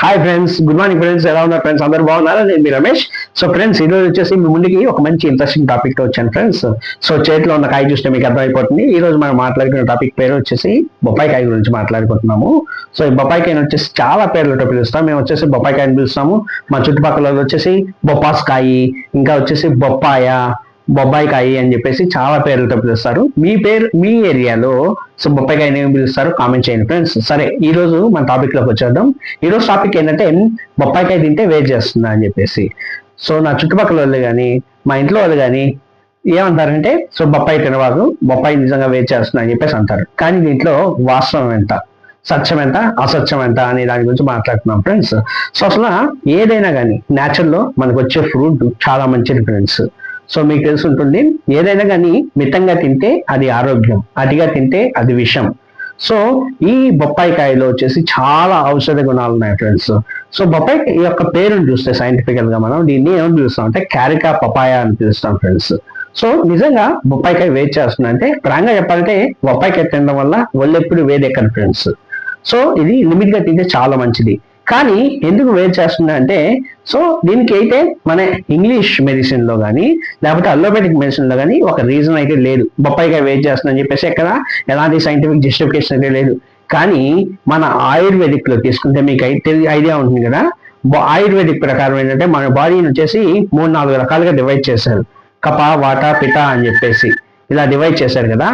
Hi friends, good morning friends. ఎలా ఉన్నారు friends? అందరూ బాగున్నారా? నేను మీ రమేష్. సో ఫ్రెండ్స్, ఈరోజు వచ్చేసి మీ ముందుకి ఒక మంచి ఇంట్రెస్టింగ్ టాపిక్ తో వచ్చాను ఫ్రెండ్స్. సో చేతిలో ఉన్న కాయ చూస్తే మీకు అర్థమైపోతుంది. ఈ రోజు మనం మాట్లాడుకున్న టాపిక్ పేరు వచ్చేసి బొప్పాయి కాయ గురించి మాట్లాడుకుంటున్నాము. సో ఈ బొప్పాయి కాయను వచ్చేసి చాలా పేర్లతో పిలుస్తాం. మేము వచ్చేసి బొప్పాయి కాయని పిలుస్తాము. మా చుట్టుపక్కల వచ్చేసి బొప్పాస్కాయి, ఇంకా వచ్చేసి బొబ్బాయికాయి అని చెప్పేసి చాలా పేర్లతో పిలుస్తారు. మీ ఏరియాలో సో బొప్పాయికాయని ఏమి పిలుస్తారు? కామెంట్ చేయండి ఫ్రెండ్స్. సరే, ఈ రోజు మన టాపిక్ లోకి వచ్చేద్దాం. ఈ రోజు టాపిక్ ఏంటంటే బొప్పాయికాయ తింటే వేడి చేస్తుందా అని చెప్పేసి. సో నా చుట్టుపక్కల వాళ్ళు కానీ మా ఇంట్లో వాళ్ళు కానీ ఏమంటారంటే, సో బొప్పాయి తినవాదు, బొప్పాయి నిజంగా వేడి చేస్తుందా అని చెప్పేసి అంటారు. కానీ దీంట్లో వాస్తవం ఎంత, సత్యం ఎంత, అసత్యం ఎంత అనే దాని గురించి మాట్లాడుతున్నాం ఫ్రెండ్స్. సో అసలు ఏదైనా కానీ నేచురల్ లో మనకు వచ్చే ఫ్రూట్ చాలా మంచిది ఫ్రెండ్స్. సో మీకు తెలిసి ఉంటుంది, ఏదైనా కానీ మితంగా తింటే అది ఆరోగ్యం, అతిగా తింటే అది విషం. సో ఈ బొప్పాయి కాయలో వచ్చేసి చాలా ఔషధ గుణాలు ఉన్నాయి ఫ్రెండ్స్. సో బొప్పాయి యొక్క పేరుని చూస్తే సైంటిఫికల్ గా మనం దీన్ని ఏమని పిలుస్తాం అంటే క్యారికా పపాయా అని పిలుస్తాం ఫ్రెండ్స్. సో నిజంగా బొప్పాయికాయ వేడి చేస్తుంది అంటే, ప్రాంగా చెప్పాలంటే బొప్పాయికాయ తినడం వల్ల ఒళ్ళెప్పుడు వేడి ఎక్కదు ఫ్రెండ్స్. సో ఇది లిమిట్ గా తింటే చాలా మంచిది. కానీ ఎందుకు వేడి చేస్తుంది అంటే, సో దీనికి అయితే మన ఇంగ్లీష్ మెడిసిన్ లో కానీ లేకపోతే అలోపతిక్ మెడిసిన్ లో కానీ ఒక రీజన్ అయితే లేదు. బొప్పాయికాయ వేడి చేస్తుంది అని చెప్పేసి ఎక్కడ ఎలాంటి సైంటిఫిక్ జస్టిఫికేషన్ అయితే లేదు. కానీ మన ఆయుర్వేదిక్ లో తీసుకుంటే మీకు అయితే ఐడియా ఉంటుంది కదా. ఆయుర్వేదిక్ ప్రకారం ఏంటంటే మన బాడీని వచ్చేసి 3-4 రకాలుగా డివైడ్ చేశారు. కప, వాత, పిత అని చెప్పేసి ఇలా డివైడ్ చేశారు కదా.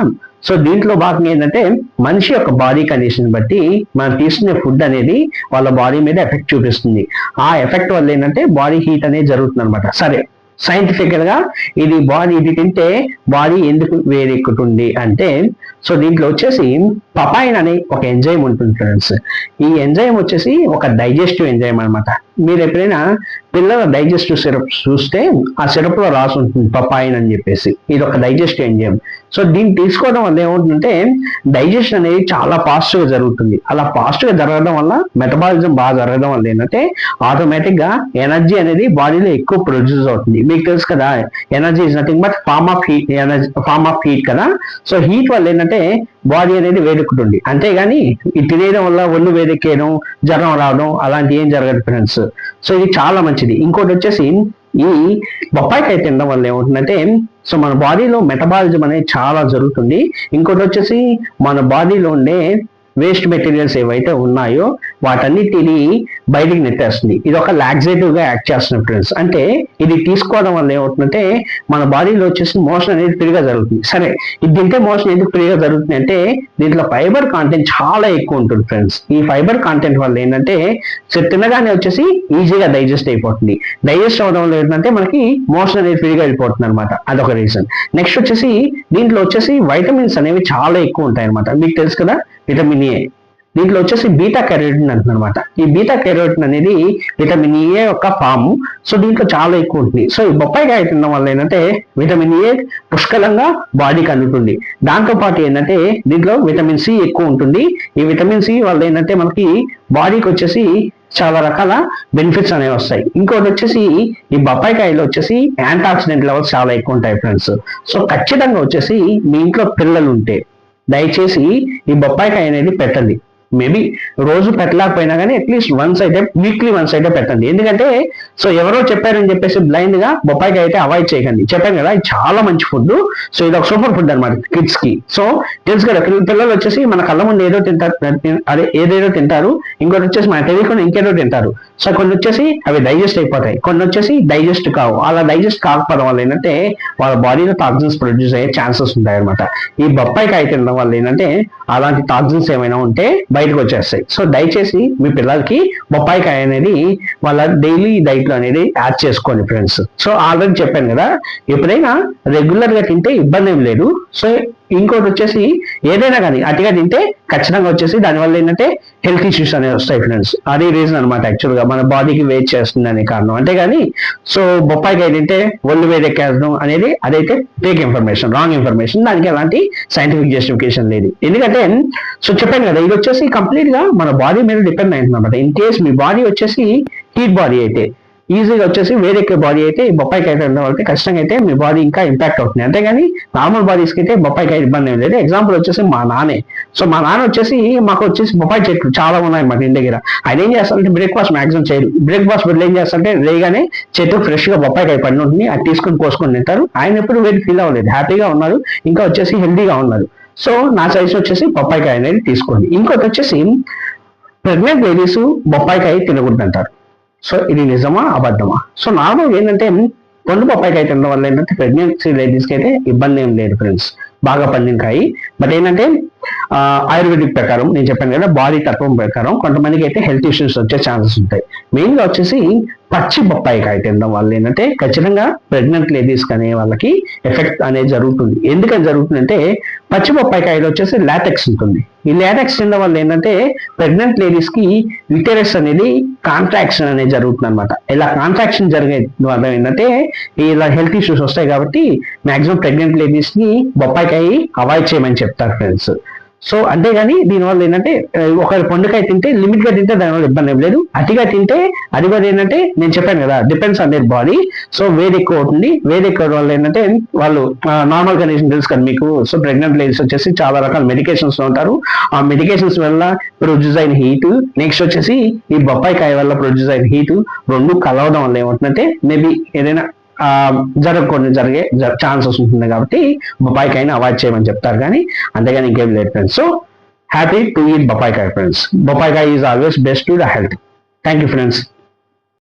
సో దీంట్లో భాగంగా ఏంటంటే మనిషి యొక్క బాడీ కండిషన్ బట్టి మనం తీసుకునే ఫుడ్ అనేది వాళ్ళ బాడీ మీద ఎఫెక్ట్ చూపిస్తుంది. ఆ ఎఫెక్ట్ వల్ల ఏంటంటే బాడీ హీట్ అనేది జరుగుతుంది అనమాట. సరే, సైంటిఫికల్ గా ఇది తింటే బాడీ ఎందుకు వేడెక్కుతుంది అంటే, సో దీంట్లో వచ్చేసి పపాయిన్ అనే ఒక ఎంజైమ్ ఉంటుంది ఫ్రెండ్స్. ఈ ఎంజైమ్ వచ్చేసి ఒక డైజెస్టివ్ ఎంజైమ్ అనమాట. మీరు ఎప్పుడైనా పిల్లల డైజెస్టివ్ సిరప్ చూస్తే ఆ సిరప్ లో రాసి ఉంటుంది పపాయిన్ అని చెప్పేసి. ఇది ఒక డైజెస్టివ్ ఎంజైమ్. సో దీన్ని తీసుకోవడం వల్ల ఏమవుతుందంటే డైజెషన్ అనేది చాలా ఫాస్ట్ గా జరుగుతుంది. అలా ఫాస్ట్ గా జరగడం వల్ల మెటబాలిజం బాగా జరగడం వల్ల ఏంటంటే ఆటోమేటిక్ గా ఎనర్జీ అనేది బాడీలో ఎక్కువ ప్రొడ్యూస్ అవుతుంది. మీకు తెలుసు కదా, energy is nothing but form of heat కదా. సో హీట్ వల్ల ఏంటంటే బాడీ అనేది వేడెక్కుతుంది. అంతేగాని ఇది తినేయడం వల్ల ఒళ్ళు వేడెక్కేయడం, జ్వరం రావడం అలాంటి ఏం జరగదు ఫ్రెండ్స్. సో ఇది చాలా మంచిది. ఇంకోటి వచ్చేసి ఈ బొప్పాయికాయ తినడం వల్ల ఏమవుతుందంటే, సో మన బాడీలో మెటబాలిజం అనేది చాలా జరుగుతుంది. ఇంకోటి వచ్చేసి మన బాడీలో ఉండే వేస్ట్ మెటీరియల్స్ ఏవైతే ఉన్నాయో వాటన్నిటిని బయటికి నెట్టేస్తుంది. ఇది ఒక లాక్సేటివ్ గా యాక్ట్ చేస్తుంది ఫ్రెండ్స్. అంటే ఇది తీసుకోవడం వల్ల ఏమవుతుందంటే మన బాడీలో వచ్చేసి మోషన్ అనేది ఫ్రీగా జరుగుతుంది. సరే, ఇది తింటే మోషన్ ఎందుకు ఫ్రీగా జరుగుతుంది అంటే, దీంట్లో ఫైబర్ కాంటెంట్ చాలా ఎక్కువ ఉంటుంది ఫ్రెండ్స్. ఈ ఫైబర్ కాంటెంట్ వల్ల ఏంటంటే తినగానే వచ్చేసి ఈజీగా డైజెస్ట్ అయిపోతుంది. డైజెస్ట్ అవడం వల్ల ఏంటంటే మనకి మోషన్ అనేది ఫ్రీగా వెళ్ళిపోతుంది అనమాట. అదొక రీజన్. నెక్స్ట్ వచ్చేసి దీంట్లో వచ్చేసి వైటమిన్స్ అనేవి చాలా ఎక్కువ ఉంటాయి అనమాట. మీకు తెలుసు కదా, విటమిన్ ఏ. దీంట్లో వచ్చేసి బీటా కెరోటిన్ అంటున్నమాట. ఈ బీటా కెరోటిన్ అనేది విటమిన్ ఏ యొక్క ఫామ్. సో దీంట్లో చాలా ఎక్కువ ఉంటుంది. సో ఈ బొప్పాయికాయ తినడం వల్ల ఏంటంటే విటమిన్ ఏ పుష్కలంగా బాడీకి అందుతుంది. దాంతో పాటు ఏంటంటే దీంట్లో విటమిన్ సి ఎక్కువ ఉంటుంది. ఈ విటమిన్ సి వల్ల ఏంటంటే మనకి బాడీకి వచ్చేసి చాలా రకాల బెనిఫిట్స్ అనేవి వస్తాయి. ఇంకోటి వచ్చేసి ఈ బొప్పాయికాయలో వచ్చేసి యాంటీ ఆక్సిడెంట్ లెవెల్స్ చాలా ఎక్కువ ఉంటాయి ఫ్రెండ్స్. సో ఖచ్చితంగా వచ్చేసి మీ ఇంట్లో పిల్లలు ఉంటే దయచేసి ఈ బొప్పాయికాయ అనేది పెట్టండి. మేబీ రోజు పెట్టలేకపోయినా కానీ అట్లీస్ట్ వీక్లీ వన్స్ అయితే పెట్టండి. ఎందుకంటే సో ఎవరో చెప్పారని చెప్పేసి బ్లైండ్ గా బొప్పాయికాయ అయితే అవాయిడ్ చేయకండి. చెప్పాను కదా, ఇది చాలా మంచి ఫుడ్. సో ఇది ఒక సూపర్ ఫుడ్ అనమాట కిడ్స్ కి. సో తెలుసు కదా, పిల్లలు వచ్చేసి మన కళ్ళ ముందు ఏదో తింటారు, ఏదేదో తింటారు. ఇంకోటి వచ్చేసి మన తెలియకుండా ఇంకేదో తింటారు. సో కొన్ని వచ్చేసి అవి డైజెస్ట్ అయిపోతాయి, కొన్ని వచ్చేసి డైజెస్ట్ కావు. అలా డైజెస్ట్ కాకపోవడం వల్ల ఏంటంటే వాళ్ళ బాడీలో టాక్సిన్స్ ప్రొడ్యూస్ అయ్యే ఛాన్సెస్ ఉంటాయి అనమాట. ఈ బొప్పాయికాయ తినడం వల్ల ఏంటంటే అలాంటి టాక్సిన్స్ ఏమైనా ఉంటే బయటకు వచ్చేస్తాయి. సో దయచేసి మీ పిల్లలకి బొప్పాయికాయ అనేది వాళ్ళ డైలీ డైట్ లో అనేది యాడ్ చేసుకోండి ఫ్రెండ్స్. సో ఆల్రెడీ చెప్పాను కదా, ఎప్పుడైనా రెగ్యులర్ గా తింటే ఇబ్బంది ఏం లేదు. సో ఇంకోటి వచ్చేసి ఏదైనా కానీ అతిగా తింటే ఖచ్చితంగా వచ్చేసి దానివల్ల ఏంటంటే హెల్త్ ఇష్యూస్ అనేవి వస్తాయి ఫ్రెండ్స్. అదే రీజన్ అనమాట యాక్చువల్ గా మన బాడీకి వెయిట్ చేస్తుంది అనే కారణం. అంతేగాని సో బొప్పాయికాయ తింటే ఒళ్ళు వేడెక్కేయడం అనేది అదైతే ఫేక్ ఇన్ఫర్మేషన్, రాంగ్ ఇన్ఫర్మేషన్. దానికి ఎలాంటి సైంటిఫిక్ జస్టిఫికేషన్ లేదు. ఎందుకంటే సో చెప్పాను కదా, ఇది వచ్చేసి కంప్లీట్ గా మన బాడీ మీద డిపెండ్ అయింది అనమాట. ఇన్ కేస్ మీ బాడీ వచ్చేసి హీట్ బాడీ అయితే ఈజీగా వచ్చేసి వేడెక్కే బాడీ అయితే ఈ బొప్పాయికాయ తినడం వల్ల ఖచ్చితంగా అయితే మీ బాడీ ఇంకా ఇంపాక్ట్ అవుతుంది. అంతేగాని నార్మల్ బాడీస్కి అయితే బొప్పాయికాయ ఇబ్బంది ఏం లేదు. ఎగ్జాంపుల్ వచ్చేసి మా నాన్నే. సో మా నాన్న వచ్చేసి మాకు వచ్చేసి బొప్పాయి చెట్లు చాలా ఉన్నాయి మా ఇంటి దగ్గర. ఆయన ఏం చేస్తారంటే బ్రేక్ఫాస్ట్ మాక్సిమం చేయరు. బ్రేక్ఫాస్ట్ బదులు ఏం చేస్తారంటే రేగానే చెట్టు ఫ్రెష్ గా బొప్పాయికాయ పడి ఉంటుంది, అది తీసుకొని కోసుకొని తింటారు. ఆయన ఎప్పుడు వెయిట్ ఫీల్ అవ్వలేదు, హ్యాపీగా ఉన్నారు, ఇంకా వచ్చేసి హెల్దీగా ఉన్నారు. సో నా సజెషన్ వచ్చేసి బొప్పాయికాయ అనేది తీసుకోండి. ఇంకోటి వచ్చేసి ప్రెగ్నెంట్ లేడీస్ బొప్పాయికాయ తినకూడదు అంటారు. సో ఇది నిజమా అబద్ధమా? సో నార్మల్ ఏంటంటే పండు బొప్పాయికాయ తినడం వల్ల ఏంటంటే ప్రెగ్నెన్సీ లేడీస్కి అయితే ఇబ్బంది ఏం లేదు ఫ్రెండ్స్, బాగా పండిన కాయ. బట్ ఏంటంటే ఆయుర్వేదిక్ ప్రకారం నేను చెప్పాను కదా, బాడీ తత్వం ప్రకారం కొంతమందికి అయితే హెల్త్ ఇష్యూస్ వచ్చే ఛాన్సెస్ ఉంటాయి. మెయిన్గా వచ్చేసి పచ్చి బొప్పాయికాయ తినడం వల్ల ఏంటంటే ఖచ్చితంగా ప్రెగ్నెంట్ లేడీస్ అనే వాళ్ళకి ఎఫెక్ట్ అనేది జరుగుతుంది. ఎందుకని జరుగుతుందంటే పచ్చి బొప్పాయికాయలో వచ్చేసి లాటెక్స్ ఉంటుంది. ఈ లాటెక్స్ తినడం వల్ల ఏంటంటే ప్రెగ్నెంట్ లేడీస్ కి యూటెరస్ అనేది కాంట్రాక్షన్ అనేది జరుగుతుంది అనమాట. ఇలా కాంట్రాక్షన్ జరిగే వల్ల ఏంటంటే ఇలా హెల్త్ ఇష్యూస్ వస్తాయి. కాబట్టి మాక్సిమం ప్రెగ్నెంట్ లేడీస్ కి బొప్పాయికాయ అవాయిడ్ చేయమని చెప్తారు ఫ్రెండ్స్. సో అంతేగాని దీనివల్ల ఏంటంటే ఒక పండుకాయ తింటే లిమిట్ గా తింటే దానివల్ల ఇబ్బంది ఏం లేదు. అతిగా తింటే అది కూడా ఏంటంటే నేను చెప్పాను కదా, depends on their body. So వేడి ఎక్కువ అవుతుంది. వేడి ఎక్కువ వల్ల ఏంటంటే వాళ్ళు నార్మల్ కండిషన్ తెలుసు కదా మీకు. సో ప్రెగ్నెంట్ లేడీస్ వచ్చేసి చాలా రకాల మెడికేషన్స్ ఉంటారు. ఆ మెడికేషన్స్ వల్ల ప్రొడ్యూస్ అయిన హీట్, నెక్స్ట్ వచ్చేసి ఈ బొప్పాయికాయ వల్ల ప్రొడ్యూస్ అయిన హీట్ రెండు కలవడం వల్ల ఏమవుతుందంటే మేబీ ఏదైనా జరిగే ఛాన్సెస్ ఉంటుంది. కాబట్టి బొప్పాయికాయని అవాయిడ్ చేయమని చెప్తారు, కానీ అంతేగాని ఇంకేం లేదు friends. So happy to eat బొప్పాయికాయ ఫ్రెండ్స్. బొప్పాయికాయ is always best to the health. Thank you friends.